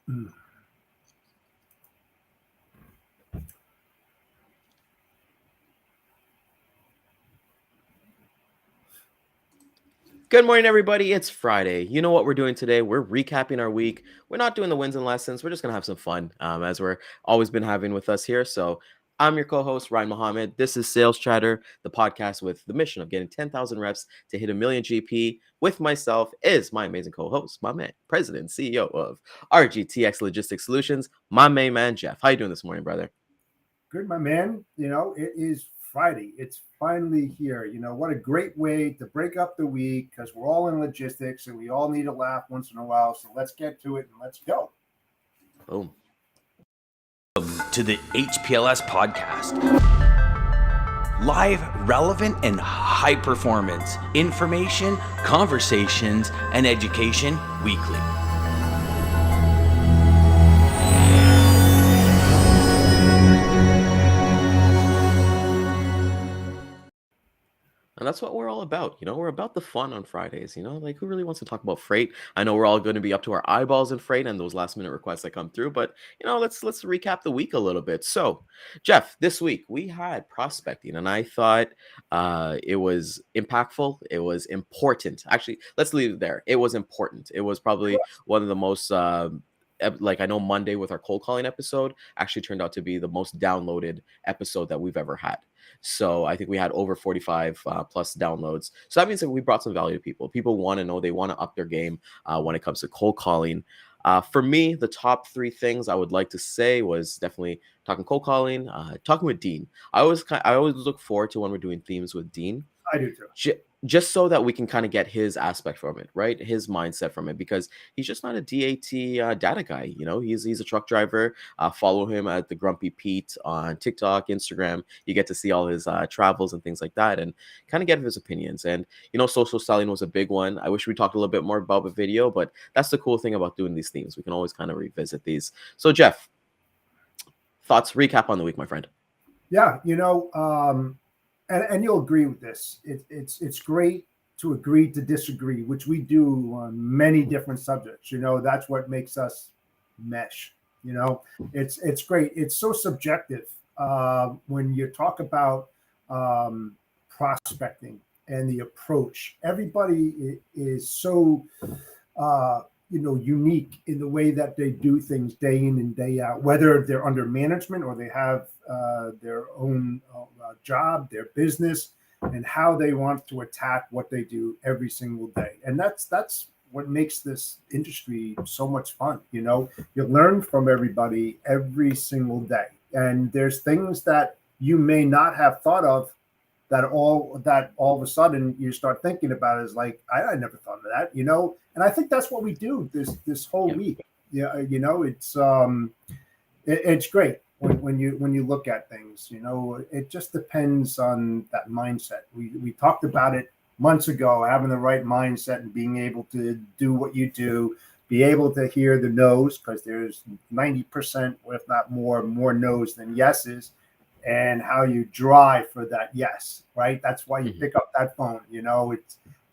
Mm. Good morning, everybody. It's Friday. You know what we're doing today? We're recapping our week. We're not doing the wins and lessons. We're just going to have some fun, as we're always been having with us here. So I'm your co-host, Ryan Mohammed. This is Sales Chatter, the podcast with the mission of getting 10,000 reps to hit a million GP. With myself is my amazing co-host, my man, President and CEO of RGTX Logistics Solutions, my main man, Jeff. How you doing this morning, brother? Good, my man. It is Friday. It's finally here. What a great way to break up the week because we're all in logistics and we all need a laugh once in a while. So let's get to it and let's go. Boom. To the HPLS podcast. Live, relevant, and high performance information, conversations, and education weekly. And that's what we're all about. We're about the fun on Fridays. Like who really wants to talk about freight? I know we're all going to be up to our eyeballs in freight and those last minute requests that come through, but let's recap the week a little bit. So, Jeff, this week we had prospecting, and I thought it was impactful. It was important. Actually, let's leave it there. It was important. It was probably one of the most like I know Monday with our cold calling episode actually turned out to be the most downloaded episode that we've ever had. So I think we had over 45 plus downloads. So that means that we brought some value to people. People want to know, they want to up their game when it comes to cold calling. For me, the top three things I would like to say was definitely talking cold calling, talking with Dean. I always look forward to when we're doing themes with Dean. I do too. Just so that we can kind of get his aspect from it, right? His mindset from it, because he's just not a DAT data guy. He's a truck driver. Follow him at the Grumpy Pete on TikTok, Instagram. You get to see all his travels and things like that, and kind of get his opinions. And social selling was a big one. I wish we talked a little bit more about the video, but that's the cool thing about doing these themes. We can always kind of revisit these. So, Jeff, thoughts, recap on the week, my friend. Yeah, and you'll agree with this. It's great to agree to disagree, which we do on many different subjects. That's what makes us mesh. It's great. It's so subjective when you talk about prospecting and the approach. Everybody is so unique in the way that they do things day in and day out, whether they're under management or they have their own job, their business, and how they want to attack what they do every single day. And that's what makes this industry so much fun. You learn from everybody every single day, and there's things that you may not have thought of that all of a sudden you start thinking about is like I never thought of that, and I think that's what we do this whole week. Yeah, it's great when you look at things. It just depends on that mindset. We talked about it months ago, having the right mindset and being able to do what you do, be able to hear the no's, because there's 90%, if not more no's than yeses, and how you drive for that yes, right? That's why you pick up that phone.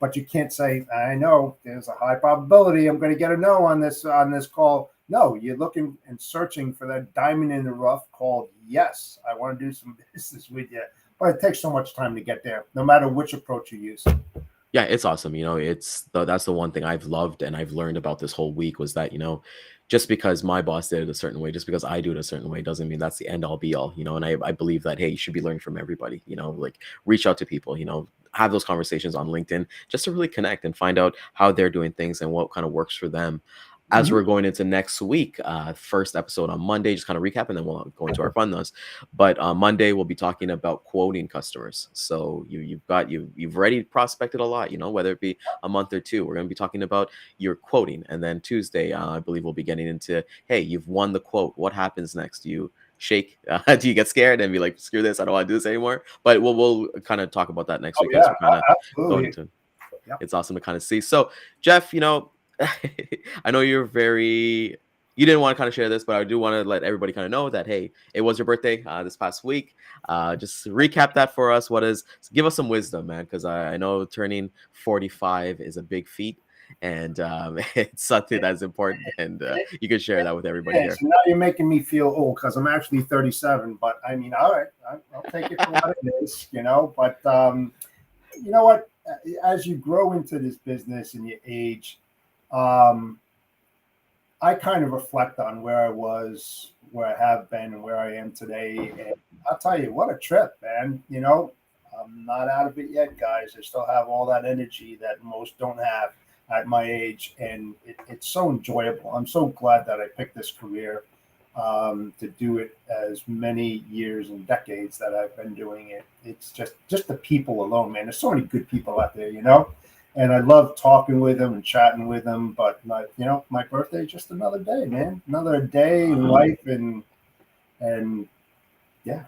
But you can't say, I know there's a high probability I'm going to get a no on this call. No, you're looking and searching for that diamond in the rough called yes. I want to do some business with you. But it takes so much time to get there, no matter which approach you use. Yeah, it's awesome. That's the one thing I've loved and I've learned about this whole week was that, just because my boss did it a certain way, just because I do it a certain way, doesn't mean that's the end all be all, and I believe that, hey, you should be learning from everybody, like reach out to people, have those conversations on LinkedIn just to really connect and find out how they're doing things and what kind of works for them. As we're going into next week, first episode on Monday, just kind of recap, and then we'll go into our fun notes. But Monday we'll be talking about quoting customers. So you've already prospected a lot, whether it be a month or two. We're going to be talking about your quoting, and then Tuesday, I believe we'll be getting into, hey, you've won the quote. What happens next? Do you shake? Do you get scared and be like, screw this, I don't want to do this anymore? But we'll kind of talk about that next week as we're kind of going into. Yep. It's awesome to kind of see. So Jeff, I know you didn't want to kind of share this, but I do want to let everybody kind of know that, hey, it was your birthday this past week. Just recap that for us. Give us some wisdom, man, because I know turning 45 is a big feat. and it's something that's important, and you can share that with everybody Yeah, here. so now you're making me feel old because I'm actually 37. But I mean, all right, I'll take it for what it is, you know. But you know what? As you grow into this business and you age, um, I kind of reflect on where I was, where I have been, and where I am today. And I'll tell you, what a trip, man. You know, I'm not out of it yet, guys. I still have all that energy that most don't have at my age. And it's so enjoyable. I'm so glad that I picked this career to do it as many years and decades that I've been doing it. It's just the people alone, man. There's so many good people out there, you know? And I love talking with them and chatting with them. But my birthday is just another day, man. Another day in life, and yeah.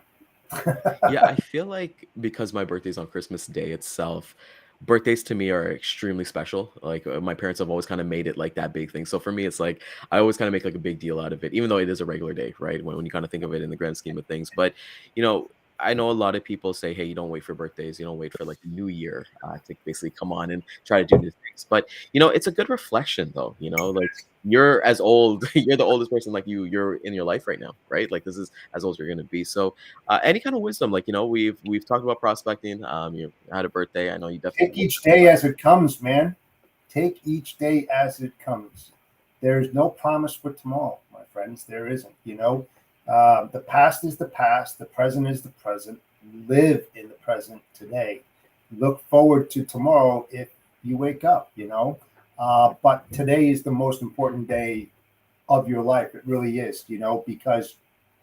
Yeah, I feel like because my birthday's on Christmas Day itself, birthdays to me are extremely special. Like my parents have always kind of made it like that big thing. So for me, it's like I always kind of make like a big deal out of it, even though it is a regular day, right? When you kind of think of it in the grand scheme of things. But you know, I know a lot of people say, hey, you don't wait for birthdays, you don't wait for like the new year to basically come on and try to do new things. But you know, it's a good reflection though, you know, like you're as old, you're the oldest person like you're in your life right now, right? Like this is as old as you're gonna be. So any kind of wisdom, like you know, we've talked about prospecting. You had a birthday. I know you Take definitely. each day as it comes, man. Take each day as it comes. There is no promise for tomorrow, my friends. There isn't. You know, the past is the past. The present is the present. Live in the present today. Look forward to tomorrow if you wake up. You know, but today is the most important day of your life. It really is. You know, because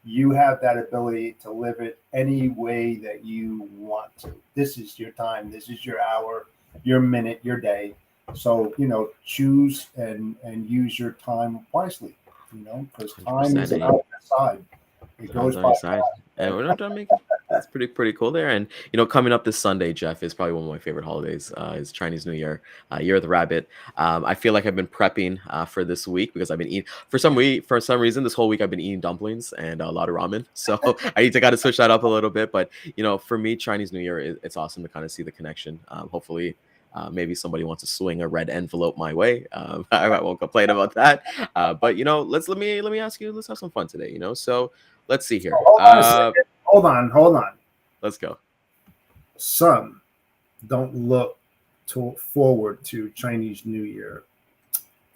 you have that ability to live it any way that you want to. This is your time. This is your hour, your minute, your day. So, choose and use your time wisely, because time 100%. isn't on your side. It Time's goes on by your side, fast. and we're not done making. That's pretty cool there. And you know, coming up this Sunday, Jeff, is probably one of my favorite holidays. Is Chinese New Year, Year of the Rabbit. I feel like I've been prepping for this week because I've been eating for some reason this whole week I've been eating dumplings and a lot of ramen. So I need to kind of switch that up a little bit. But you know, for me, Chinese New Year, it's awesome to kind of see the connection. Hopefully. Maybe somebody wants to swing a red envelope my way. I won't complain about that. But you know, let me ask you. Let's have some fun today. You know, so let's see here. Hold on a second. Hold on. Let's go. Some don't look forward to Chinese New Year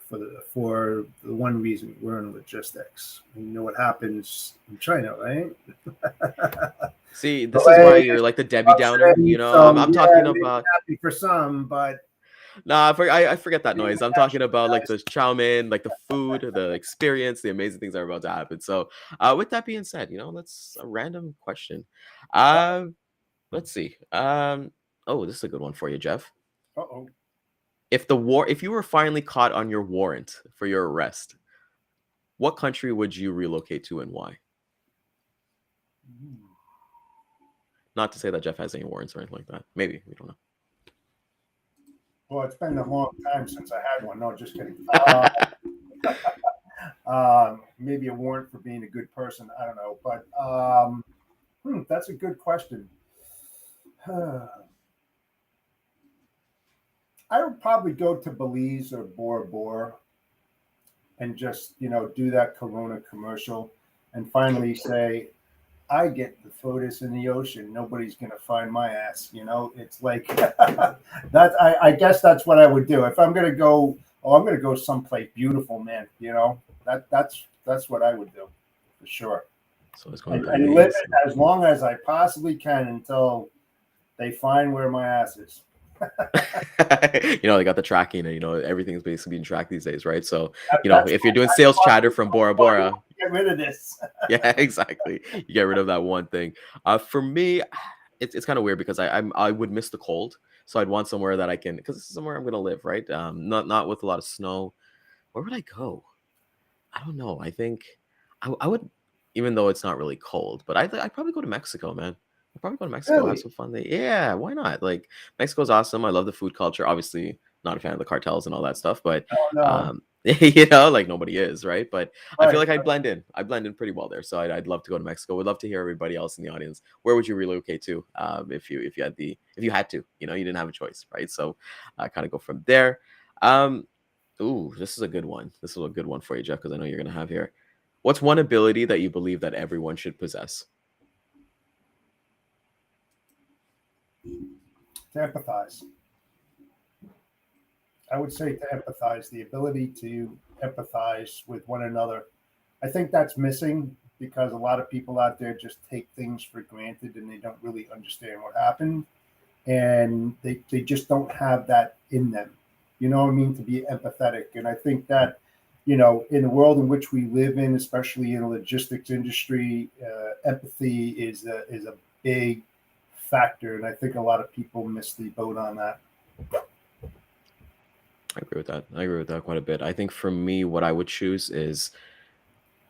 for the one reason: we're in logistics. You know what happens in China, right? See, this is why you're like the Debbie Downer. You know, I'm talking Maybe about. happy for some, but Nah, I forget that noise. I'm talking about like the chow mein, like the food, the experience, the amazing things that are about to happen. So, with that being said, you know, let's a random question. Uh, let's see. Oh, this is a good one for you, Jeff. uh-oh. If you were finally caught on your warrant for your arrest, what country would you relocate to and why? Not to say that Jeff has any warrants or anything like that. Maybe we don't Well, it's been a long time since I had one. No, just kidding. Maybe a warrant for being a good person. I don't know, but that's a good question. I would probably go to Belize or Bora Bora and just do that Corona commercial and finally say, I get the photos in the ocean. Nobody's gonna find my ass. It's like that. I guess that's what I would do if I'm gonna go. Oh, I'm gonna go someplace beautiful, man. That's what I would do for sure. So it's going And live it as long as I possibly can until they find where my ass is. You know, they got the tracking, and you know everything's basically being tracked these days, right? So you know, if you're doing sales chatter from Bora Bora, get rid of this. yeah, exactly. You get rid of that one thing. For me, it's kind of weird because I would miss the cold, so I'd want somewhere that I can, because this is somewhere I'm gonna live, right? Not with a lot of snow. Where would I go? I don't know. I think I would, even though it's not really cold, but I'd probably go to Mexico, man. I'd probably go to Mexico, have Really? some fun there. Yeah, why not? Like Mexico's awesome. I love the food culture. Obviously, not a fan of the cartels and all that stuff, but Oh no. you know, like nobody is, right? But I feel Right. like I'd blend in. I blend in pretty well there. So I'd love to go to Mexico. Would love to hear everybody else in the audience. Where would you relocate to, if you had to? You know, you didn't have a choice, right? So kind of go from there. Um, Ooh, this is a good one. This is a good one for you, Jeff, because I know you're going to have here. What's one ability that you believe that everyone should possess? To empathize. I would say to empathize, the ability to empathize with one another. I think that's missing because a lot of people out there just take things for granted and they don't really understand what happened. And they just don't have that in them. You know what I mean? To be empathetic. And I think that, in the world in which we live in, especially in the logistics industry, empathy is a big factor. And I think a lot of people miss the boat on that. I agree with that. I agree with that quite a bit. I think for me, what I would choose is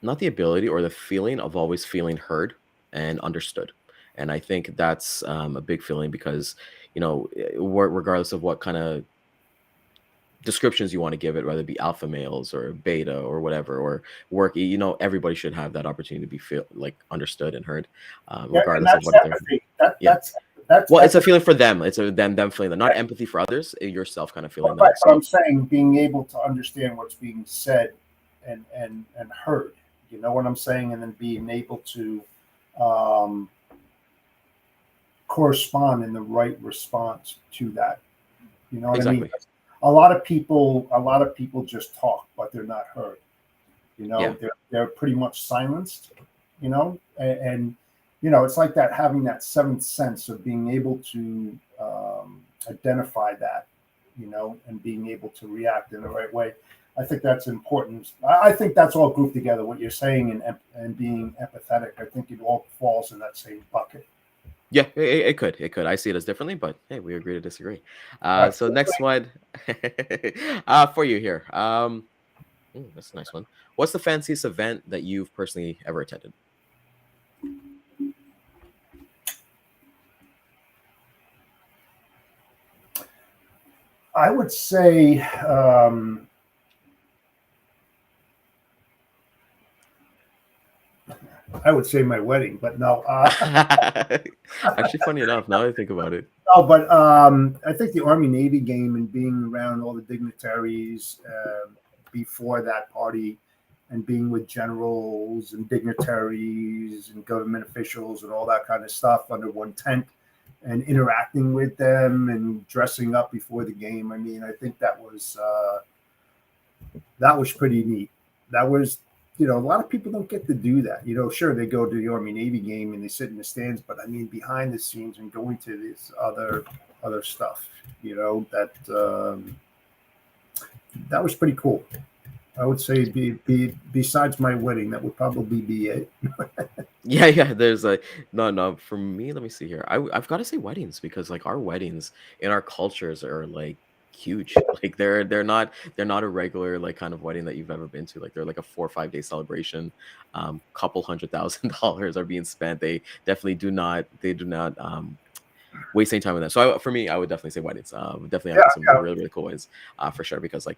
not the ability or the feeling of always feeling heard and understood. And I think that's a big feeling because, regardless of what kind of descriptions you want to give it, whether it be alpha males or beta or whatever, or work, everybody should have that opportunity to be feel like understood and heard, Yeah, and regardless of that's what they're. empathy. Yeah. That's Well, it's a feeling for them. It's them feeling that, not empathy for others. Yourself kind of feeling but that. I'm So saying being able to understand what's being said and heard. You know what I'm saying? And then being able to um, correspond in the right response to that. You know what I mean? exactly. A lot of people just talk, but they're not heard. Yeah. They're pretty much silenced. And it's like that, having that seventh sense of being able to identify that, and being able to react in the right way. I think that's important. I think that's all grouped together. What you're saying and being empathetic, I think it all falls in that same bucket. Yeah, it could. It could. I see it as differently, but hey, we agree to disagree. So Absolutely. next one for you here. That's a nice one. What's the fanciest event that you've personally ever attended? I would say my wedding, but no. Actually, funny enough, now that I think about it. No, but I think the Army Navy game and being around all the dignitaries before that party, and being with generals and dignitaries and government officials and all that kind of stuff under one tent, and interacting with them and dressing up before the game. I mean, I think that was pretty neat. That was, a lot of people don't get to do that. Sure, they go to the Army Navy game and they sit in the stands, but I mean, behind the scenes and going to this other stuff, that was pretty cool. I would say besides my wedding, that would probably be it. Yeah. There's no. For me, let me see here. I've got to say weddings, because like our weddings in our cultures are like huge. Like they're not a regular like kind of wedding that you've ever been to. Like they're like a 4 or 5 day celebration. Couple $100,000 are being spent. They definitely do not. They do not waste any time with that. So for me, I would definitely say weddings. Definitely have some really, really cool weddings for sure, because like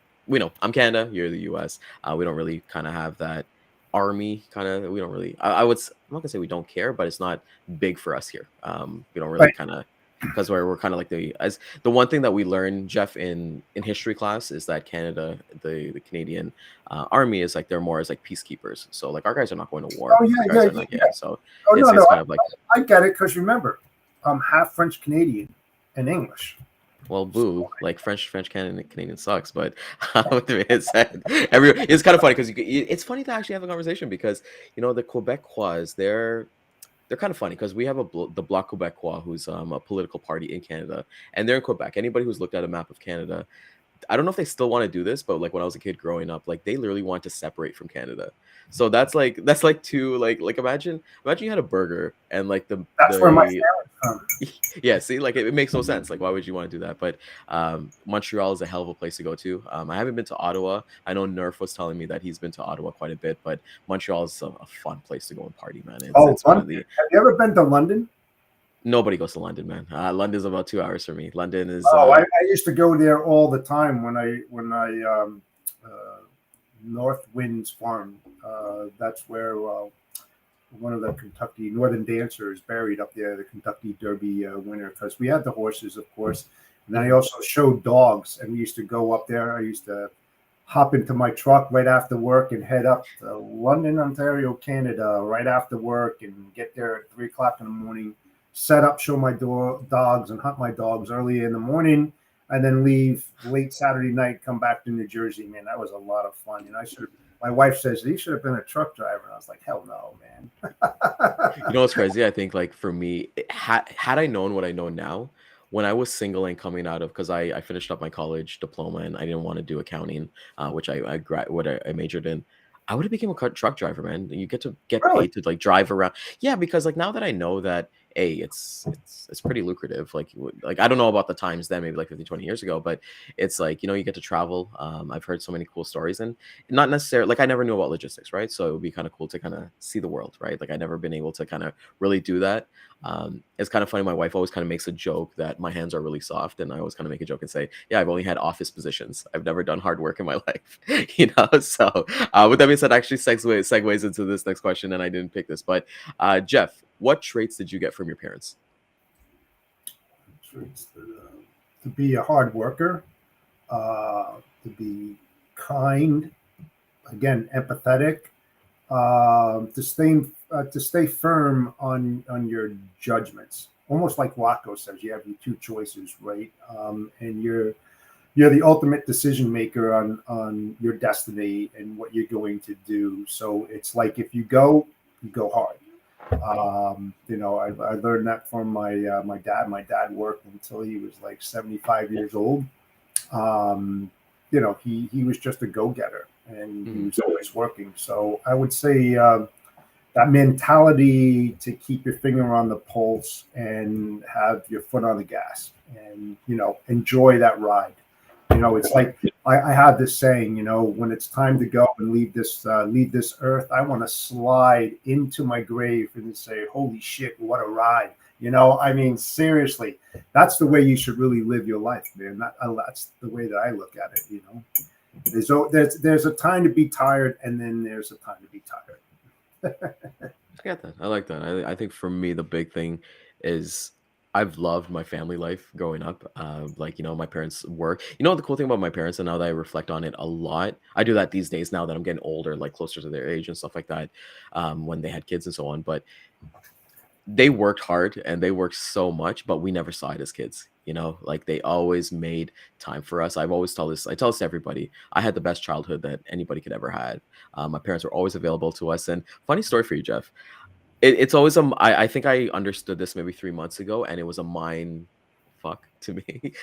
I'm Canada, you're the US. We don't really kind of have that army kind of. We don't really. I'm not gonna say we don't care, but it's not big for us here. We don't really Right. kind of, because we're kind of like the one thing that we learn, Jeff, in history class, is that Canada, the Canadian army, is like they're more as like peacekeepers. So like our guys are not going to war. Oh yeah, Our guys yeah, are not, yeah. So Oh it's no, kind of like. I get it, because remember, I'm half French Canadian and English. Well, boo, like French Canadian sucks, but with that said, it's kind of funny because it's funny to actually have a conversation, because the Quebecois, they're kind of funny, because we have the Bloc Quebecois, who's a political party in Canada, and they're in Quebec. Anybody who's looked at a map of Canada, I don't know if they still want to do this, but like when I was a kid growing up, like they literally want to separate from Canada. So that's like two, like imagine you had a burger and like That's where my family's from. yeah, see, like it makes no sense. Like, why would you want to do that? But Montreal is a hell of a place to go to. I haven't been to Ottawa. I know Nerf was telling me that he's been to Ottawa quite a bit, but Montreal is a fun place to go and party, man. It's one of the. Have you ever been to London? Nobody goes to London, man. London's about 2 hours for me. London is. I used to go there all the time when I North Winds Farm. That's where one of the Kentucky Northern Dancers buried up there, the Kentucky Derby winner, because we had the horses, of course. And then I also showed dogs, and we used to go up there. I used to hop into my truck right after work and head up to London, Ontario, Canada, right after work, and get there at 3 o'clock in the morning, set up, show my dogs and hunt my dogs early in the morning, and then leave late Saturday night, come back to New Jersey. Man, that was a lot of fun. You know, my wife says, you should have been a truck driver. And I was like, hell no, man. You know what's crazy? I think like for me, had I known what I know now, when I was single and coming out of, because I finished up my college diploma and I didn't want to do accounting, which I majored in. I would have become a truck driver, man. You get to get Really? paid to like drive around. Yeah, because like now that I know that, a it's pretty lucrative. Like I don't know about the times then, maybe like 50, 20 years ago, but it's like, you get to travel. I've heard so many cool stories, and not necessarily like I never knew about logistics, right? So it would be kind of cool to kind of see the world, right? Like I never been able to kind of really do that. It's kind of funny. My wife always kind of makes a joke that my hands are really soft, and I always kind of make a joke and say, "Yeah, I've only had office positions. I've never done hard work in my life." So with that being said, actually segues into this next question, and I didn't pick this, but Jeff, what traits did you get from your parents? To be a hard worker, to be kind, again, empathetic, to stay firm on your judgments. Almost like Rocco says, you have your two choices, right? And you're the ultimate decision maker on your destiny and what you're going to do. So it's like if you go hard. I learned that from my dad. My dad worked until he was like 75 years old. He was just a go-getter, and he was always working. So I would say that mentality to keep your finger on the pulse and have your foot on the gas, and enjoy that ride. It's like I have this saying, when it's time to go and leave this earth, I want to slide into my grave and say, holy shit, what a ride. I mean, seriously, that's the way you should really live your life, man. That's the way that I look at it. There's a time to be tired, and then there's a time to be tired. I get that. I like that. I think for me, the big thing is I've loved my family life growing up. My parents work. The cool thing about my parents, and now that I reflect on it a lot, I do that these days now that I'm getting older, like closer to their age and stuff like that, when they had kids and so on. But they worked hard and they worked so much, but we never saw it as kids. Like they always made time for us. I tell this to everybody. I had the best childhood that anybody could ever had. My parents were always available to us. And funny story for you, Jeff. It's always I think I understood this maybe 3 months ago, and it was a mind fuck to me.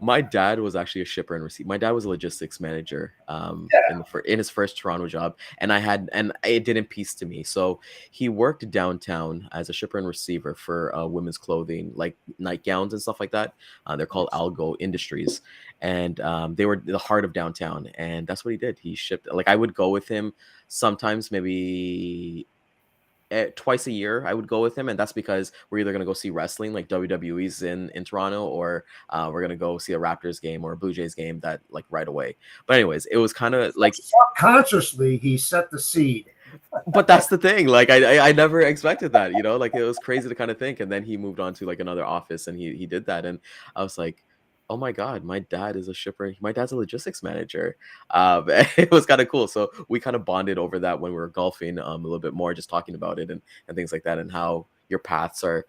My dad was actually a shipper and receiver. My dad was a logistics manager in his first Toronto job, and it didn't piece to me. So he worked downtown as a shipper and receiver for women's clothing, like nightgowns and stuff like that. They're called Algo Industries, and they were the heart of downtown. And that's what he did. He shipped. Like I would go with him sometimes, maybe twice a year. I would go with him, and that's because we're either going to go see wrestling, like WWE's in Toronto, or we're going to go see a Raptors game or a Blue Jays game that like right away. But anyways, it was kind of like subconsciously he set the seed. But that's the thing, like I never expected that, like it was crazy to kind of think. And then he moved on to like another office, and he did that, and I was like, oh my God, my dad is a shipper. My dad's a logistics manager. It was kind of cool. So we kind of bonded over that when we were golfing a little bit more, just talking about it and things like that, and how your paths are.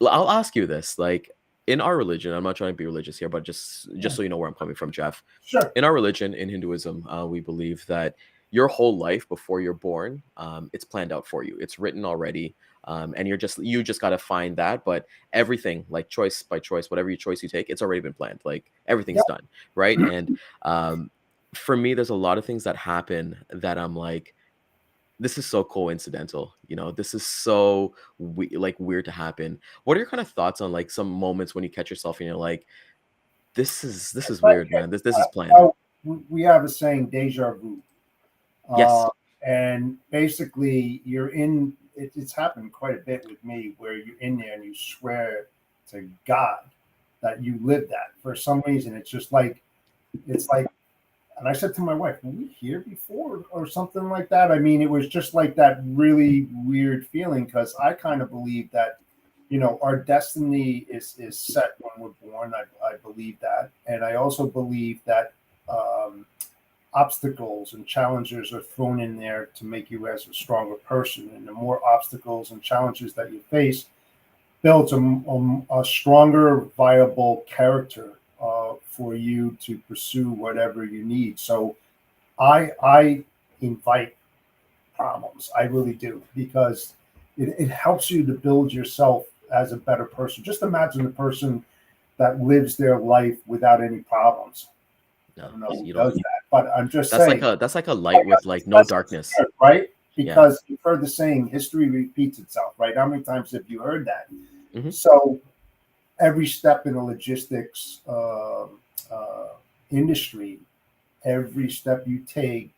I'll ask you this, like in our religion, I'm not trying to be religious here, but just so you know where I'm coming from, Jeff. Sure. In our religion, in Hinduism, we believe that your whole life before you're born, it's planned out for you. It's written already. And you just got to find that, but everything, like choice by choice, whatever choice you take, it's already been planned. Like everything's done, right? And for me, there's a lot of things that happen that I'm like, this is so coincidental, this is so weird to happen. What are your kind of thoughts on like some moments when you catch yourself and you're like, this is weird, man. This is planned. We have a saying, deja vu. Yes. And basically you're in. It's happened quite a bit with me, where you're in there and you swear to God that you lived that. For some reason, it's like, and I said to my wife, were we here before or something like that? I mean, it was just like that really weird feeling, because I kind of believe that, our destiny is set when we're born. I believe that. And I also believe that obstacles and challenges are thrown in there to make you as a stronger person. And the more obstacles and challenges that you face builds a stronger, viable character for you to pursue whatever you need. So I invite problems. I really do, because it helps you to build yourself as a better person. Just imagine a person that lives their life without any problems. I don't know who does that, but I'm just saying that's like a light with like no darkness, right? Because you've heard the saying, history repeats itself, right? How many times have you heard that? Mm-hmm. So every step in the logistics industry, every step you take,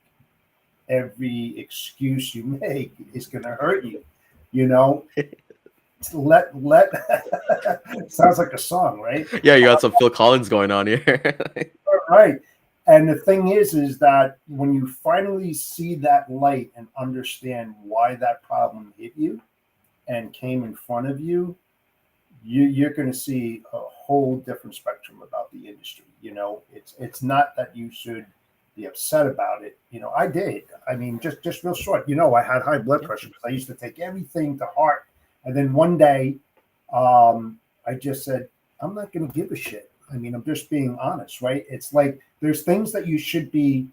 every excuse you make is going to hurt you. You know, let sounds like a song, right? Yeah, you got some Phil Collins going on here. Right. And the thing is that when you finally see that light and understand why that problem hit you and came in front of you, you're going to see a whole different spectrum about the industry. You know, it's not that you should be upset about it. You know, I did. I mean, just real short. You know, I had high blood pressure because I used to take everything to heart. And then one day, I just said, I'm not going to give a shit. I mean, I'm just being honest, right? It's like there's things that you should be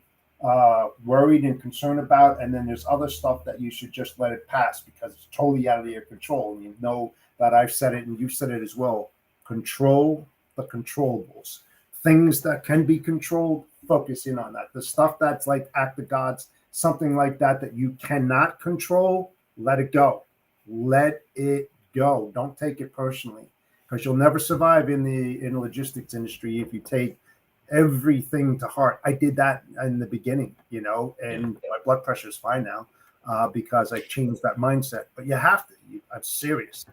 worried and concerned about, and then there's other stuff that you should just let it pass because it's totally out of your control. And you know that I've said it, and you've said it as well. Control the controllables. Things that can be controlled, focus in on that. The stuff that's like act of gods, something like that you cannot control, let it go. Let it go. Don't take it personally, because you'll never survive in the logistics industry if you take everything to heart. I did that in the beginning, you know, and my blood pressure is fine now because I changed that mindset. But you have to. I'm serious.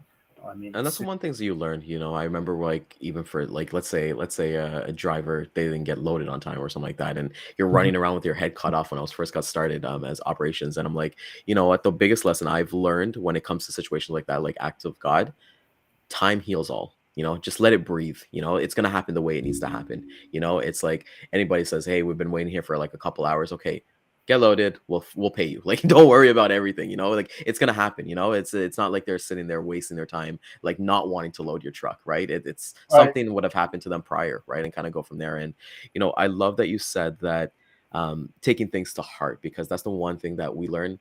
I mean, And that's one things that you learn. You know, I remember like even for like let's say a driver, they didn't get loaded on time or something like that, and you're running around with your head cut off when I was first got started as operations, and I'm like, you know what, the biggest lesson I've learned when it comes to situations like that, like acts of God, time heals all. You know, just let it breathe. You know, it's gonna happen the way it needs to happen. You know, it's like anybody says, hey, we've been waiting here for like a couple hours. Okay, get loaded, we'll pay you. Like, don't worry about everything. You know, like it's gonna happen. You know, it's not like they're sitting there wasting their time like not wanting to load your truck, right? It's right. something would have happened to them prior, right? And kind of go from there. And you know, I love that you said that taking things to heart, because that's the one thing that we learn.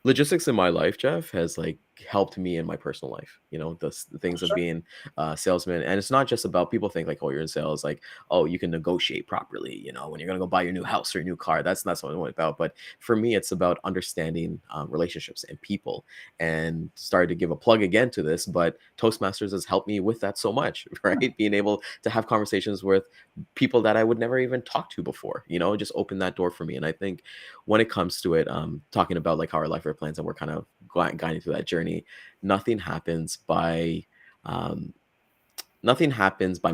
Logistics in my life, Jeff, has like helped me in my personal life. You know, the things of Sure. being a salesman, and it's not just about, people think like, oh, you're in sales, like, oh, you can negotiate properly. You know, when you're gonna go buy your new house or your new car, that's not what it's about. But for me, it's about understanding relationships and people. And started to give a plug again to this, but Toastmasters has helped me with that so much, right? Being able to have conversations with people that I would never even talk to before. You know, just open that door for me. And I think when it comes to it, talking about like how our life are plans and we're kind of guiding through that journey, nothing happens by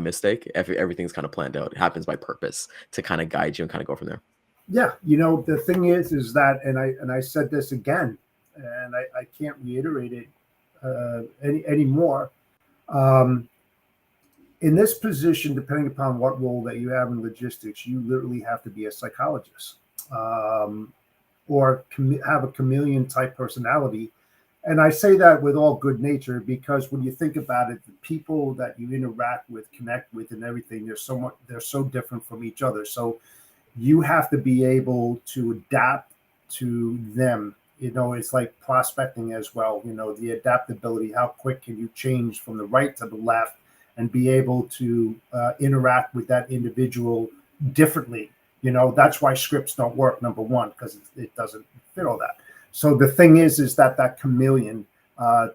mistake. Everything's kind of planned out. It happens by purpose to kind of guide you and kind of go from there. Yeah, you know, the thing is that, and I said this again, and I can't reiterate it anymore. In this position, depending upon what role that you have in logistics, you literally have to be a psychologist or have a chameleon type personality. And I say that with all good nature, because when you think about it, the people that you interact with, connect with, and everything, they're so different from each other. So you have to be able to adapt to them. You know, it's like prospecting as well. You know, the adaptability, how quick can you change from the right to the left and be able to interact with that individual differently. You know, that's why scripts don't work, number one, because it doesn't fit all that. So the thing is that chameleon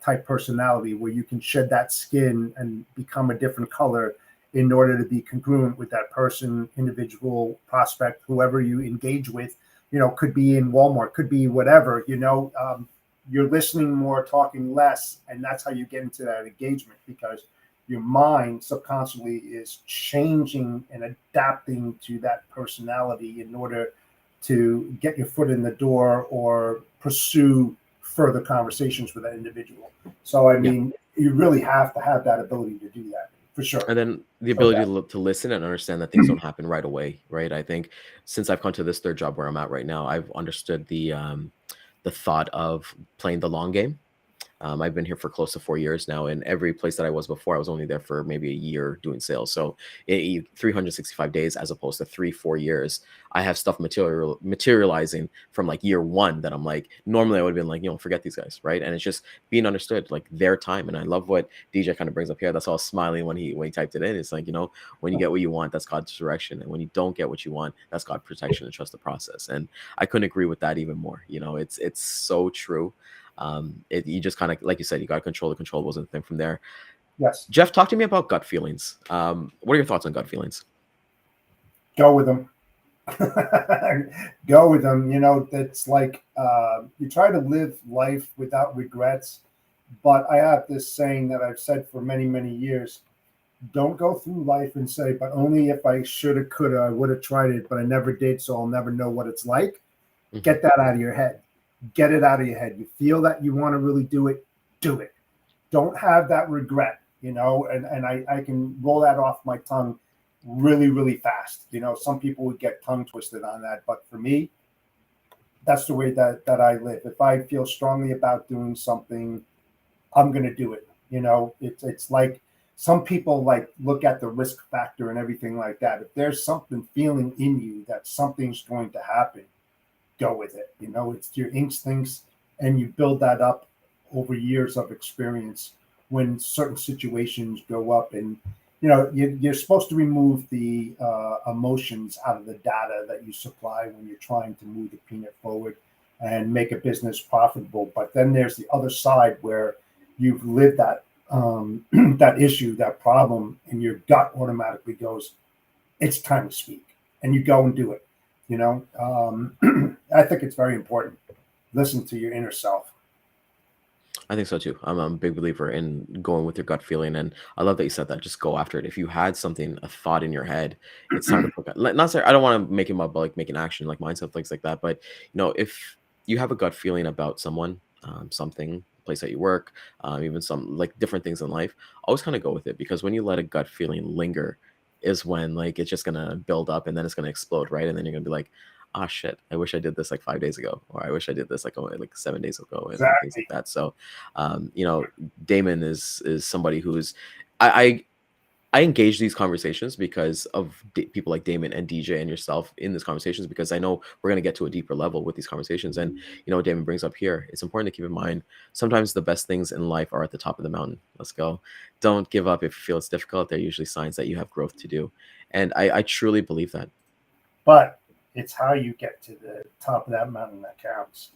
type personality where you can shed that skin and become a different color in order to be congruent with that person, individual, prospect, whoever you engage with. You know, could be in Walmart, could be whatever. You know, you're listening more, talking less, and that's how you get into that engagement, because your mind subconsciously is changing and adapting to that personality in order to get your foot in the door or pursue further conversations with that individual. So, I mean, you really have to have that ability to do that for sure. And then the So ability that, to listen and understand that things don't happen right away, right? I think since I've come to this third job where I'm at right now, I've understood the thought of playing the long game. I've been here for close to 4 years now, and every place that I was before, I was only there for maybe a year doing sales. So 365 days as opposed to 3 4 years, I have stuff materializing from like year one that I'm like, normally I would have been like, forget these guys, right? And it's just being understood, like their time. And I love what DJ kind of brings up here. That's all smiling when he typed it in. It's like, when you get what you want, that's God's direction, and when you don't get what you want, that's God's protection, and trust the process. And I couldn't agree with that even more. It's so true. You just kind of, like you said, you got to control the controllables and thing from there. yes, Jeff, talk to me about gut feelings. What are your thoughts on gut feelings? go with them. Go with them. It's like you try to live life without regrets. But I have this saying that I've said for many, many years. Don't go through life and say, but only if I shoulda, coulda, I would have tried it, but I never did, so I'll never know what it's like. Mhm. Get that out of your head. Get it out of your head. You feel that you want to really do it, do it. Don't have that regret, and I can roll that off my tongue really, really fast. Some people would get tongue twisted on that, but for me, that's the way that I live. If I feel strongly about doing something, I'm going to do it. It's like some people like look at the risk factor and everything like that. If there's something feeling in you that something's going to happen, go with it. It's your instincts, and you build that up over years of experience when certain situations go up. And you're supposed to remove the emotions out of the data that you supply when you're trying to move the peanut forward and make a business profitable. But then there's the other side where you've lived that that issue, that problem, and your gut automatically goes, it's time to speak, and you go and do it. I think it's very important. Listen to your inner self. I think so too. I'm a big believer in going with your gut feeling, and I love that you said that. Just go after it. If you had something, a thought in your head, it's time to put. Not say I don't want to make him up, like making action, like mindset, things like that. But if you have a gut feeling about someone, something, place that you work, even some like different things in life, always kind of go with it, because when you let a gut feeling linger, is when like it's just gonna build up and then it's gonna explode, right? And then you're gonna be like, ah, shit, I wish I did this like 5 days ago, or I wish I did this like 7 days ago, and things like Exactly. that. So, Damon is somebody who's I I engage these conversations because of people like Damon and DJ and yourself in these conversations, because I know we're going to get to a deeper level with these conversations. And, Damon brings up here, it's important to keep in mind, sometimes the best things in life are at the top of the mountain. Let's go. Don't give up if you feel it's difficult. They're usually signs that you have growth to do. And I truly believe that. But it's how you get to the top of that mountain that counts.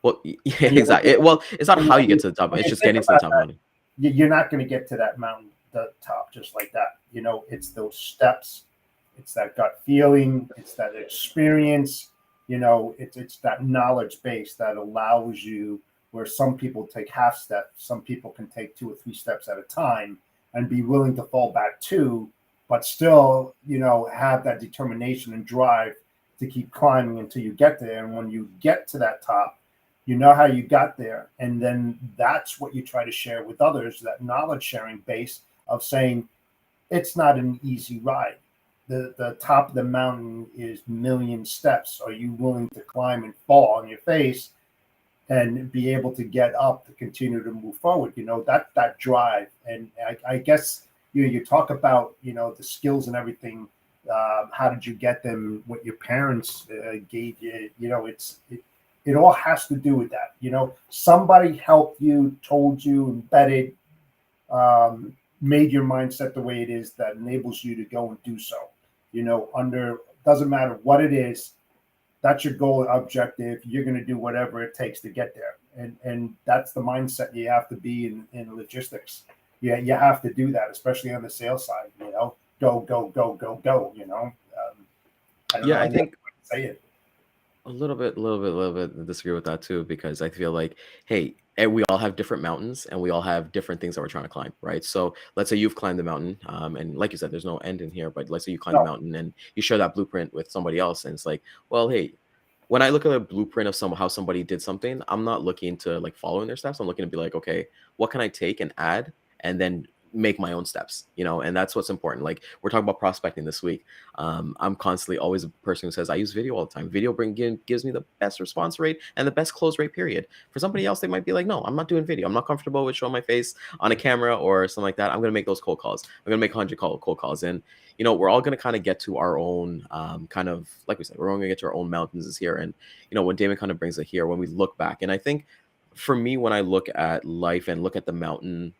Well, yeah, exactly. Well, it's not how you get to the top. When It's you just think getting to the about top that, mountain. you're not going to get to that mountain, the top, just like that. It's those steps. It's that gut feeling. It's that experience. It's that knowledge base that allows you, where some people take half steps, some people can take 2 or 3 steps at a time and be willing to fall back too, but still, have that determination and drive to keep climbing until you get there. And when you get to that top, you know how you got there. And then that's what you try to share with others, that knowledge sharing base of saying, it's not an easy ride. The top of the mountain is million steps. Are you willing to climb and fall on your face and be able to get up to continue to move forward? That drive. And I guess you talk about the skills and everything. How did you get them? What your parents gave you? It all has to do with that. Somebody helped you, told you, embedded, made your mindset the way it is, that enables you to go and do so. Doesn't matter what it is, that's your goal, objective. You're going to do whatever it takes to get there. And that's the mindset you have to be in logistics. Yeah, you have to do that, especially on the sales side. Go, go, go, go, go. I don't know I think what to say it. a little bit disagree with that too, because I feel like, hey, we all have different mountains and we all have different things that we're trying to climb, right? So let's say you've climbed the mountain, and like you said, there's no end in here, but let's say you climb the No, mountain and you share that blueprint with somebody else, and it's like, well, hey, when I look at a blueprint of how somebody did something, I'm not looking to like follow in their steps. I'm looking to be like, okay, what can I take and add, and then make my own steps, and that's what's important. Like we're talking about prospecting this week. I'm constantly always a person who says I use video all the time. Video gives me the best response rate and the best close rate, period. For somebody else, they might be like, no, I'm not doing video. I'm not comfortable with showing my face on a camera or something like that. I'm going to make those cold calls. I'm going to make 100 cold calls. And, we're all going to kind of get to our own kind of, like we said, we're all going to get to our own mountains here. And, when Daman kind of brings it here, when we look back, and I think for me, when I look at life and look at the mountain,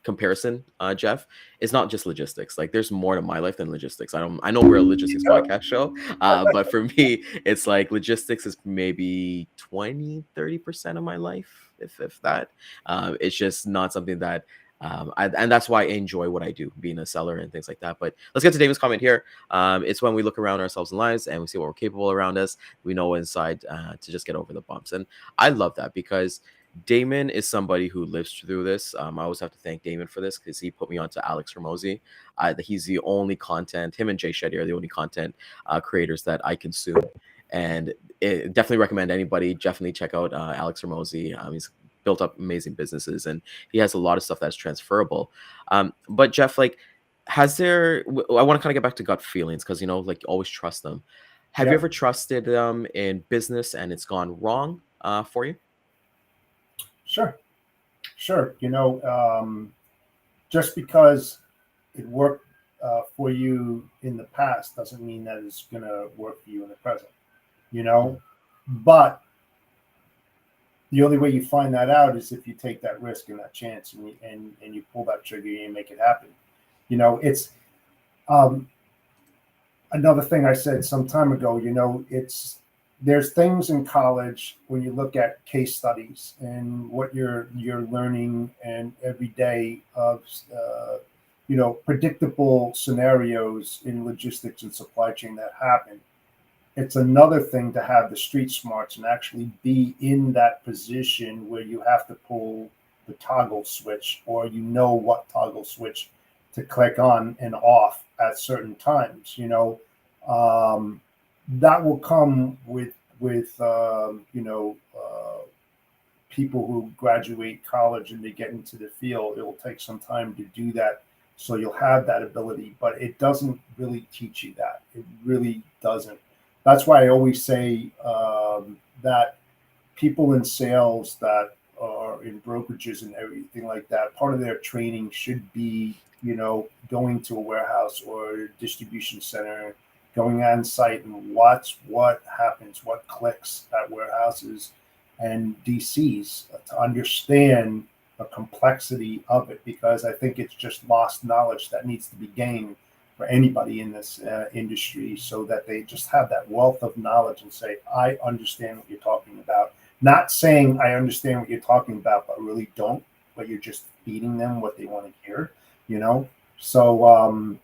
comparison, Jeff, it's not just logistics. Like there's more to my life than logistics. I know we're a logistics podcast show, but for me, it's like logistics is maybe 20-30% of my life, if that. It's just not something that and that's why I enjoy what I do, being a seller and things like that. But let's get to David's comment here. It's when we look around ourselves in lives and we see what we're capable around us, we know inside to just get over the bumps. And I love that because Daman is somebody who lives through this. I always have to thank Daman for this because he put me onto Alex Ramosi. He's the only content, him and Jay Shetty are the only content creators that I consume. And definitely recommend anybody, definitely check out Alex Ramosi. He's built up amazing businesses and he has a lot of stuff that's transferable. But Jeff, like, I want to kind of get back to gut feelings because, like always trust them. Have you ever trusted them in business and it's gone wrong for you? Sure. Just because it worked for you in the past doesn't mean that it's going to work for you in the present, but the only way you find that out is if you take that risk and that chance and you pull that trigger and you make it happen. It's another thing I said some time ago, there's things in college when you look at case studies and what you're learning and every day of predictable scenarios in logistics and supply chain that happen. It's another thing to have the street smarts and actually be in that position where you have to pull the toggle switch or what toggle switch to click on and off at certain times. That will come with people who graduate college and they get into the field. It will take some time to do that, so you'll have that ability, but it doesn't really teach you that. It really doesn't. That's why I always say that people in sales that are in brokerages and everything like that, part of their training should be, going to a warehouse or a distribution center, going on site and watch what happens, what clicks at warehouses and DCs to understand the complexity of it, because I think it's just lost knowledge that needs to be gained for anybody in this industry, so that they just have that wealth of knowledge and say, I understand what you're talking about. Not saying I understand what you're talking about, but really don't, but you're just feeding them what they want to hear, So,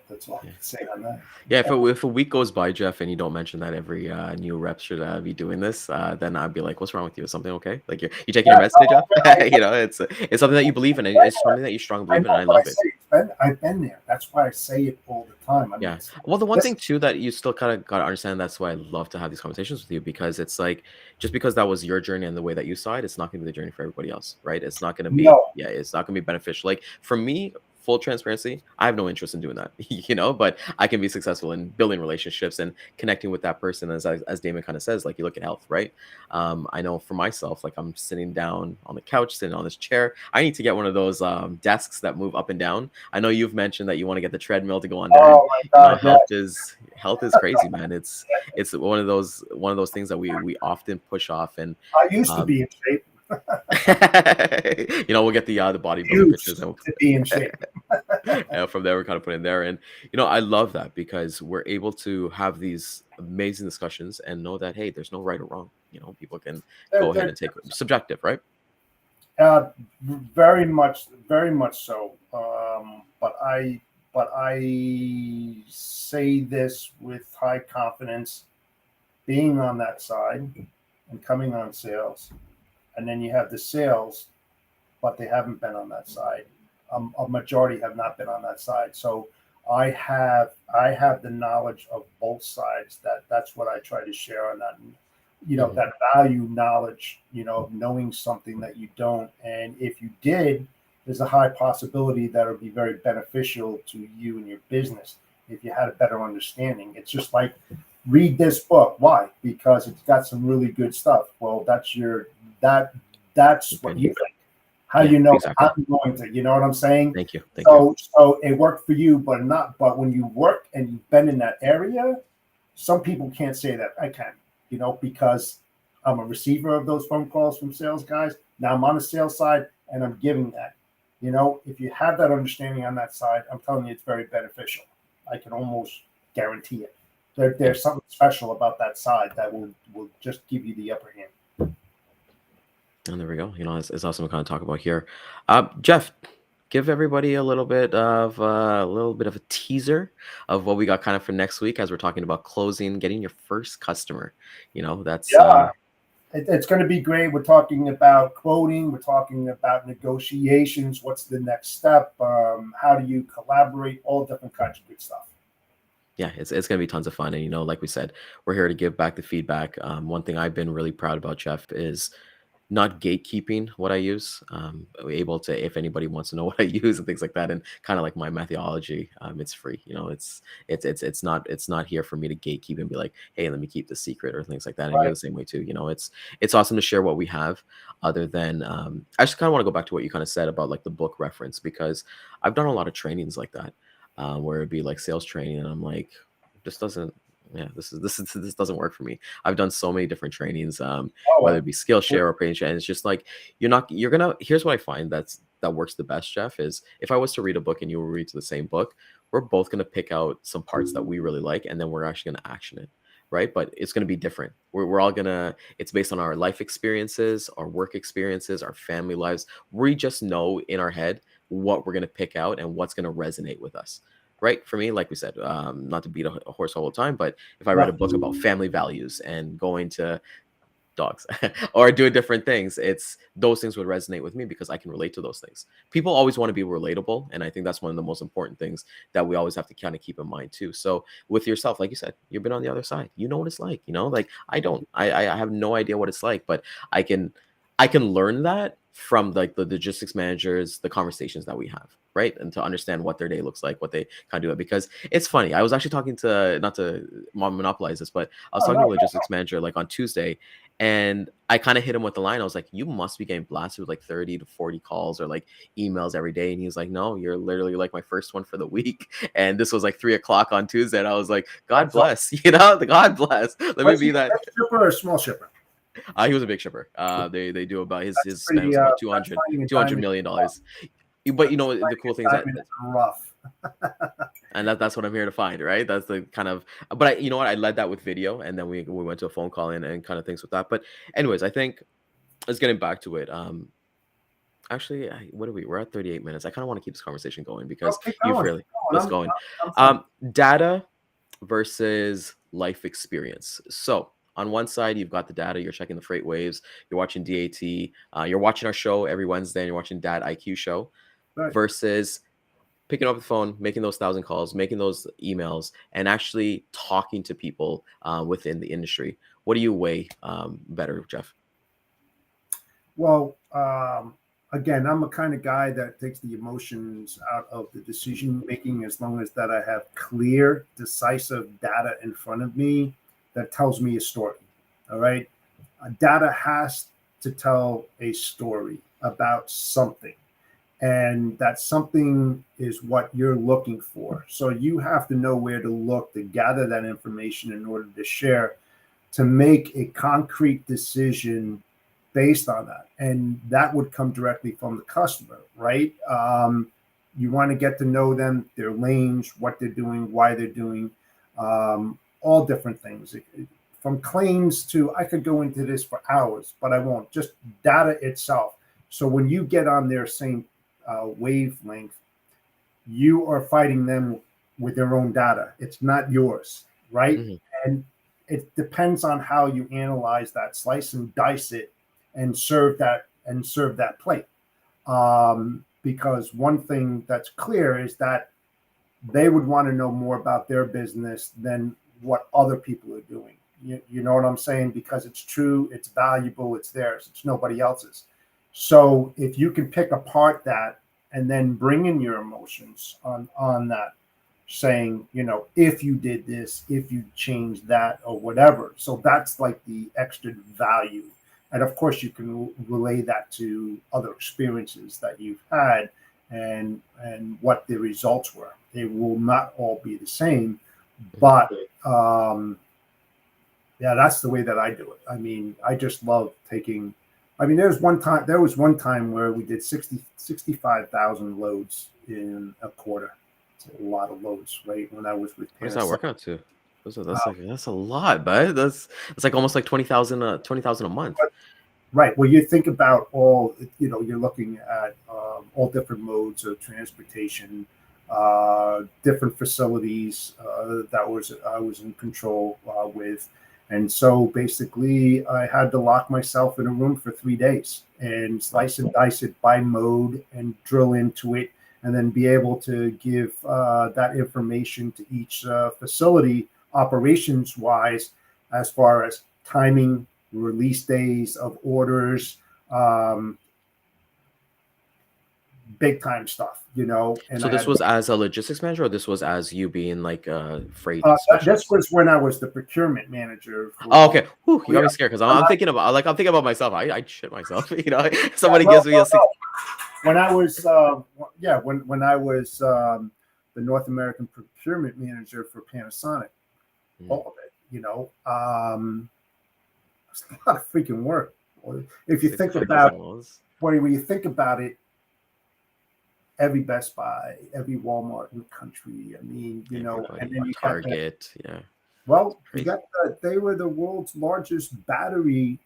that's all I can say on that. Yeah, if a week goes by, Jeff, and you don't mention that every new rep should be doing this, then I'd be like, "What's wrong with you? Is something okay? Like you taking your meds today, Jeff?" It's something that you believe in. It's something that you strongly believe in, and I love it. I've been there. That's why I say it all the time. Well, the one thing too that you still kind of got to understand, that's why I love to have these conversations with you, because it's like, just because that was your journey and the way that you saw it, it's not going to be the journey for everybody else, right? It's not going to be, it's not going to be beneficial. Like for me, full transparency, I have no interest in doing that, but I can be successful in building relationships and connecting with that person. As Daman kind of says, like you look at health, right? I know for myself, like I'm sitting down on the couch, sitting on this chair. I need to get one of those desks that move up and down. I know you've mentioned that you want to get the treadmill to go on there. Oh my God, health is crazy, man. It's one of those things that we often push off. And I used to be in shape. We'll get the bodybuilding pictures to be in shape. and from there we're kind of putting there. And I love that, because we're able to have these amazing discussions and know that, hey, there's no right or wrong. People can go ahead and take it subjective, right? Very much so. But I say this with high confidence, being on that side and coming on sales. And then you have the sales, but they haven't been on that side. A majority have not been on that side. So I have the knowledge of both sides. That's what I try to share on that. Mhm. that value knowledge, of knowing something that you don't. And if you did, there's a high possibility that it would be very beneficial to you and your business if you had a better understanding. It's just like read this book. Why? Because it's got some really good stuff. Well, that's what you Opinion. think. How Yeah, you know exactly. I'm going to, you know what I'm saying? Thank you. Thank you. So it worked for you, but when you work and you've been in that area, some people can't say that. I can, because I'm a receiver of those phone calls from sales guys. Now I'm on the sales side and I'm giving that. If you have that understanding on that side, I'm telling you, it's very beneficial. I can almost guarantee it. Yeah. There's something special about that side that will just give you the upper hand. And there we go. It's awesome to kind of talk about here. Jeff, give everybody a little bit of a teaser of what we got kind of for next week as we're talking about closing, getting your first customer. That's Yeah, it's going to be great. We're talking about quoting. We're talking about negotiations. What's the next step? How do you collaborate? All different kinds of good stuff. yeah, it's gonna be tons of fun. And like we said, we're here to give back the feedback. One thing I've been really proud about, Jeff, is not gatekeeping what I use. Able to, if anybody wants to know what I use and things like that, and kind of like my methodology, it's free. It's not here for me to gatekeep and be like, hey, let me keep the secret or things like that. And you're Right. the same way too. It's awesome to share what we have. Other than, I just kind of want to go back to what you kind of said about like the book reference, because I've done a lot of trainings like that, where it'd be like sales training, and I'm like, this doesn't. Yeah, this doesn't work for me. I've done so many different trainings, Oh, whether it be Skillshare or Page, and it's just like you're gonna. Here's what I find that works the best, Jeff, is if I was to read a book and you were read to the same book, we're both gonna pick out some parts that we really like, and then we're actually gonna action it, right? But it's gonna be different. We're all gonna. It's based on our life experiences, our work experiences, our family lives. We just know in our head what we're gonna pick out and what's gonna resonate with us. Right. For me, like we said, not to beat a horse all the time, but if I read a right. book about family values and going to dogs or doing different things, it's those things would resonate with me because I can relate to those things. People always want to be relatable, and I think that's one of the most important things that we always have to kind of keep in mind too. So with yourself, like you said, you've been on the other side, you know what it's like, like I don't, I have no idea what it's like, but i can I can learn that from like the logistics managers, the conversations that we have, right? And to understand what their day looks like, what they kind of do it. Because it's funny, I was actually talking to, not to monopolize this, but I was Oh, talking to a no, logistics manager like on Tuesday, and I kind of hit him with the line. I was like, you must be getting blasted with like 30 to 40 calls or like emails every day. And he was like, no, you're literally like my first one for the week. And this was like 3 o'clock on Tuesday. And I was like, God no. bless, God bless. Let me Was he be a that. big shipper or a small shipper? He was a big shipper. They do about That's his spend pretty. was about That's 200 finding a 200 diamond. million dollars. But That's the finding cool thing a is that, diamond is rough. and that's what I'm here to find, right? That's the kind of, but you know what? I led that with video, and then we went to a phone call and kind of things with that. But anyways, I think let's getting back to it. Actually, what are we? We're at 38 minutes. I kind of want to keep this conversation going Oh, because keep you've going. really, Keep going. let's go in. I'm fine. Data versus life experience. So on one side, you've got the data, you're checking the freight waves, you're watching DAT, you're watching our show every Wednesday, and you're watching Dat IQ show, Right. versus picking up the phone, making those 1,000 calls, making those emails, and actually talking to people within the industry. What do you weigh better, Jeff? Well, again, I'm a kind of guy that takes the emotions out of the decision making as long as that I have clear, decisive data in front of me that tells me a story. All right. Data has to tell a story about something. And that something is what you're looking for. So you have to know where to look to gather that information in order to share, to make a concrete decision based on that. And that would come directly from the customer, right? You want to get to know them, their lanes, what they're doing, why they're doing, all different things. From claims to, I could go into this for hours, but I won't. Just data itself. So when you get on their same wavelength, you are fighting them with their own data. It's not yours, right? Mhm. And it depends on how you analyze that, slice and dice it, and serve that plate. Because one thing that's clear is that they would want to know more about their business than what other people are doing. You know what I'm saying? Because it's true, it's valuable, it's theirs, it's nobody else's. So if you can pick apart that and then bring in your emotions on that, saying, if you did this, if you changed that or whatever. So that's like the extra value. And of course you can relay that to other experiences that you've had and what the results were. They will not all be the same, but yeah, that's the way that I do it. I mean, I just love taking. I mean, there was one time where we did 65,000 loads in a quarter. It's a lot of loads, right? When I was with What does that Panasonic. work out to? That's a lot, but that's like almost like 20,000 a month. Right. Well, you think about all, you're looking at all different modes of transportation, different facilities that I was in control with. And so basically I had to lock myself in a room for 3 days and slice and dice it by mode and drill into it, and then be able to give that information to each facility operations wise, as far as timing, release days of orders, big time stuff, And So this was as a logistics manager, or this was as you being like a freight this specialist? was when I was the procurement manager. Oh, okay. Whew, you got me scared because I'm thinking about myself. I shit myself. Somebody gives me a six. When I was when I was the North American procurement manager for Panasonic, all of it, it's a lot of freaking work. If you think about when you think about it, every Best Buy, every Walmart in the country. I mean, and then you Target, Well, they were the world's largest battery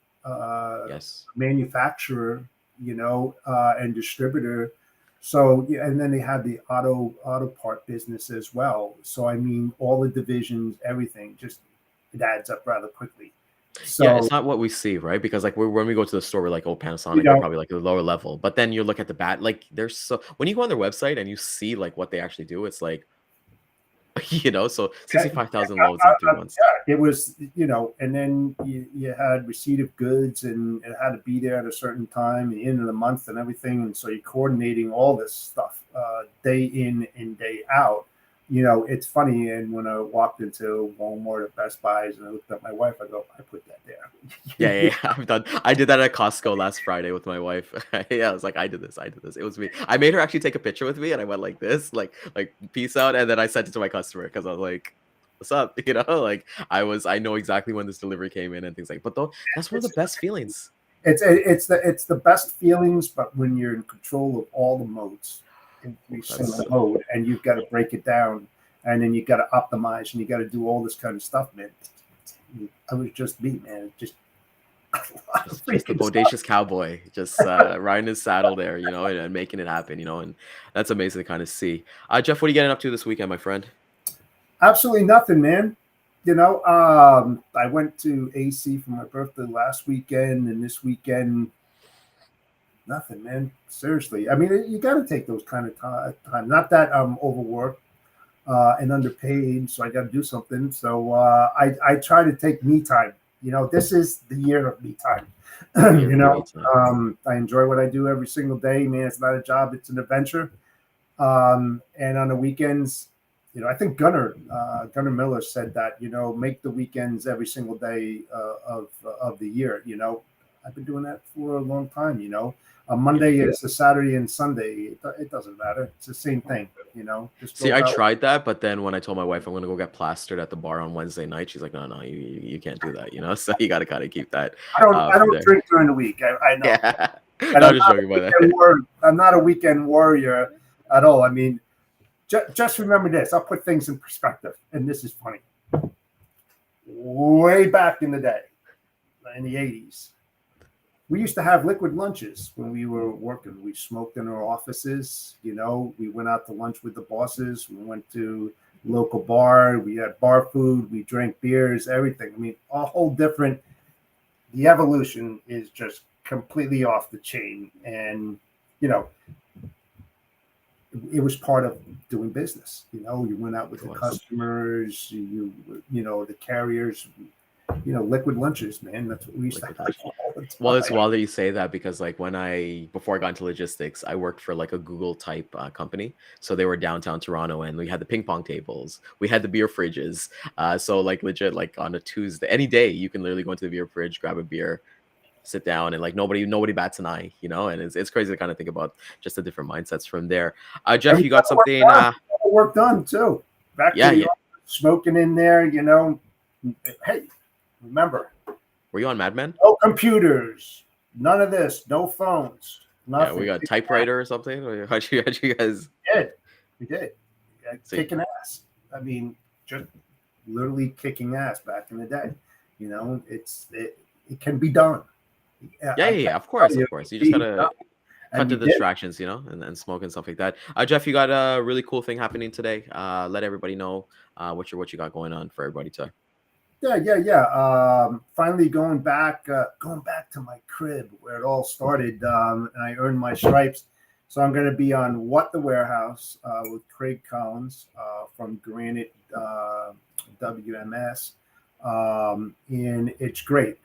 manufacturer, and distributor. So, and then they had the auto part business as well. So, I mean, all the divisions, everything, just it adds up rather quickly. So, yeah, it's not what we see, right? Because like when we go to the store, we're like, oh, Panasonic, they're probably like the lower level. But then you look at the like there's when you go on their website and you see like what they actually do, it's like, so 65,000 loads in 3 months. Yeah, it was, and then you had receipt of goods and it had to be there at a certain time, the end of the month and everything. And so you're coordinating all this stuff day in and day out. It's funny. And when I walked into Walmart or Best Buys and I looked at my wife, I go, I put that there. Yeah. I did that at Costco last Friday with my wife. Yeah, I was like, I did this. It was me. I made her actually take a picture with me, and I went like this, like peace out, and then I sent it to my customer because I was like, what's up? Like I know exactly when this delivery came in and things like. But though that's one of the best feelings. It's the best feelings, but when you're in control of all the modes. Every single mode, and you've got to break it down, and then you've got to optimize, and you got to do all this kind of stuff, man. I was just me, man. Just the bodacious cowboy, just riding his saddle there, and making it happen, and that's amazing to kind of see. Jeff, what are you getting up to this weekend, my friend? Absolutely nothing, man. I went to AC for my birthday last weekend, and this weekend, nothing, man. Seriously. I mean, you got to take those kind of time. Not that I'm overworked and underpaid, so I got to do something. So I try to take me time. This is the year of me time. I enjoy what I do every single day, man. It's not a job; it's an adventure. And on the weekends, I think Gunnar Miller said that, make the weekends every single day of the year. I've been doing that for a long time. A Monday is a Saturday and Sunday. It doesn't matter. It's the same thing, Just see, I tried that, but then when I told my wife I'm going to go get plastered at the bar on Wednesday night, she's like, no, you can't do that, So you got to kind of keep that. I don't drink during the week. I know. Yeah. And I'm just joking about that. I'm not a weekend warrior at all. I mean, just remember this. I'll put things in perspective, and this is funny. Way back in the day, in the 80s, we used to have liquid lunches when we were working. We smoked in our offices. We went out to lunch with the bosses. We went to local bar. We had bar food. We drank beers, everything. I mean, a whole different. The evolution is just completely off the chain. And, it was part of doing business. You went out with the customers, the carriers. liquid lunches, man. That's what we used to Liquid have lunch. all the Well, it's time. wild that you say that because like before I got into logistics, I worked for like a Google type company. So they were downtown Toronto, and we had the ping pong tables, we had the beer fridges. So like legit, like on a Tuesday, any day, you can literally go into the beer fridge, grab a beer, sit down, and like nobody bats an eye, and it's crazy to kind of think about just the different mindsets from there. Jeff, And we you got got the work something? done. We got the work done too. Back to Yeah, the yeah. office, smoking in there. Hey, remember, Were you on Mad Men? no computers, none of this, no phones, Yeah, nothing. we got typewriter or something. Or how'd you guys? We did. Yeah, See. kicking ass. I mean, just literally kicking ass back in the day. It can be done. Yeah. Of course. You just gotta cut And the we did. distractions, and smoke and stuff like that. Jeff, you got a really cool thing happening today. Let everybody know what you got going on for everybody to. Yeah. Finally going back to my crib where it all started, and I earned my stripes. So I'm going to be on What the Warehouse with Craig Collins from Granite WMS, and it's great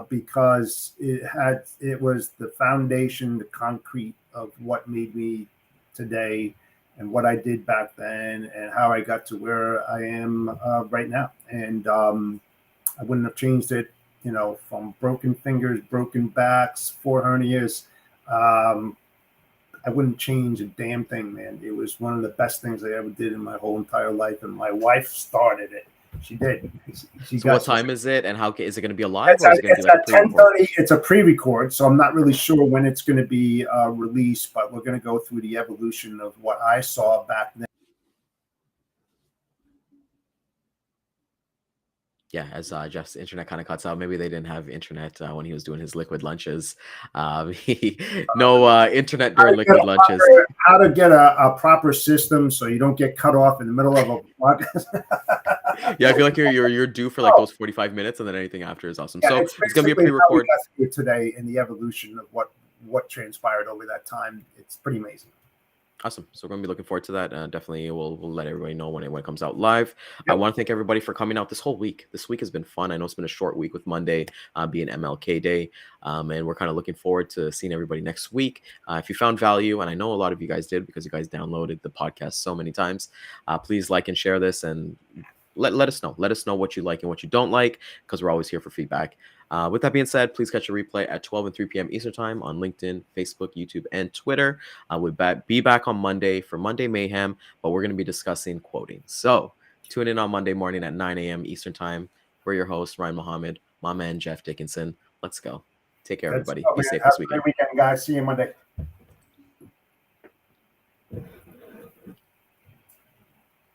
because it was the foundation, the concrete of what made me today, and what I did back then, and how I got to where I am right now. And I wouldn't have changed it, from broken fingers, broken backs, 4 hernias. I wouldn't change a damn thing, man. It was one of the best things I ever did in my whole entire life. And my wife started it. She did. So what time is it, and how is it going to be a live, or is it going to It's be like at a pre-record? 10:30. It's a pre-record, so I'm not really sure when it's going to be released, but we're going to go through the evolution of what I saw back then. Yeah, as Jeff's internet kind of cuts out. Maybe they didn't have internet when he was doing his liquid lunches. No internet during liquid lunches. How to get a proper system so you don't get cut off in the middle of a podcast. Yeah, I feel like you're due for like those 45 minutes, and then anything after is awesome. Yeah, So it's gonna be a basically how we pre-record. got here today in the evolution of what transpired over that time. It's pretty amazing. Awesome. So we're going to be looking forward to that. Definitely we'll let everybody know when it comes out live. I Yep. want to thank everybody for coming out this whole week. This week has been fun. I know it's been a short week with Monday being MLK Day. And we're kind of looking forward to seeing everybody next week. If you found value, and I know a lot of you guys did because you guys downloaded the podcast so many times, please like and share this, and let us know. Let us know what you like and what you don't like, because we're always here for feedback. With that being said, please catch a replay at 12 and 3 p.m. Eastern Time on LinkedIn, Facebook, YouTube, and Twitter. We'll be back on Monday for Monday Mayhem, but we're going to be discussing quoting. So tune in on Monday morning at 9 a.m. Eastern Time. We're your hosts, Ryan Mohammed, my man, Jeff Dickinson. Let's go. Take care, everybody. Be safe Have this a great weekend. weekend, guys. See you Monday.